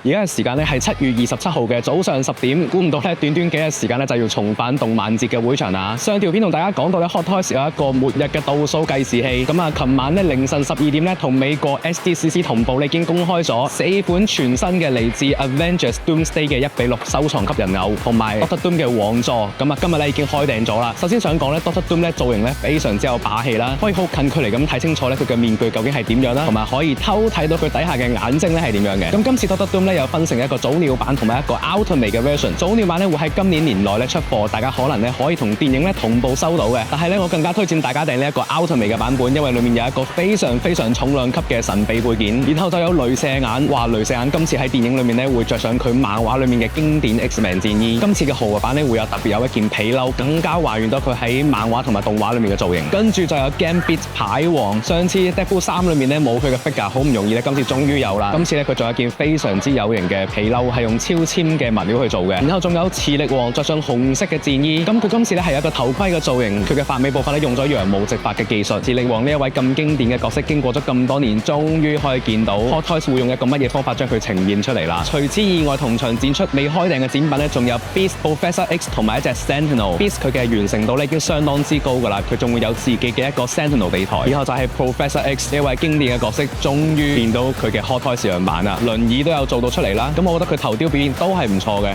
而家嘅時間咧係7月27號嘅早上10點，估唔到咧短短幾日時間咧就要重返動漫節嘅會場啦。上條片同大家講到咧 Hot Toys 有一個末日嘅倒數計時器，咁啊，琴晚咧凌晨12點咧同美國 SDCC 同步已經公開咗4款全新嘅嚟自 Avengers Doomsday 嘅1:6收藏級人偶，同埋 Doctor Doom 嘅王座。咁啊，今日咧已經開訂咗啦。首先想講咧 Doctor Doom 咧造型咧非常之有霸氣啦，可以好近距離咁睇清楚咧佢嘅面具究竟係點樣啦，同埋可以偷睇到佢底下嘅眼睛咧係點樣嘅。咁今次 Doctor Doom 咧又分成一個早鳥版同埋一個 Ultimate 嘅 version。早鳥版咧會喺今年年內咧出貨，大家可能咧可以同電影咧同步收到嘅。但係咧我更加推薦大家訂呢一個 Ultimate 嘅版本，因為裡面有一個非常重量級嘅神秘配件，然後就有雷射眼。哇！雷射眼今次喺電影裡面咧會着上佢漫畫裡面嘅經典 X-Men 戰衣。今次嘅豪華版咧會有特別有一件皮褸，更加還原到佢喺漫畫同埋動畫裡面嘅造型。跟住就有 Gambit 牌王，上次 Deadpool 3裡面咧冇佢嘅 figure， 好唔容易咧今次終於有啦。今次咧佢仲有一件非常之有型嘅皮褸，係用超纖嘅物料去做嘅。然後仲有磁力王着上紅色嘅戰衣，咁佢今次咧係一個頭盔嘅造型，佢嘅髮尾部分咧用咗羊毛直髮嘅技術。磁力王呢一位咁經典嘅角色，經過咗咁多年，終於可以見到 Hot Toys 會用一個乜嘢方法將佢呈現出嚟啦。除此以外，同場展出未開訂嘅展品咧，仲有 Beast Professor X 同埋一隻 Sentinel。Beast 佢嘅完成度咧已經相當之高噶啦，佢仲會有自己嘅一個 Sentinel 地台。然後就係 Professor X 呢一位經典嘅角色，終於見到佢嘅 Hot Toys 樣版啦，輪椅都有做到出嚟啦。咁我覺得佢頭雕表現都係唔錯嘅。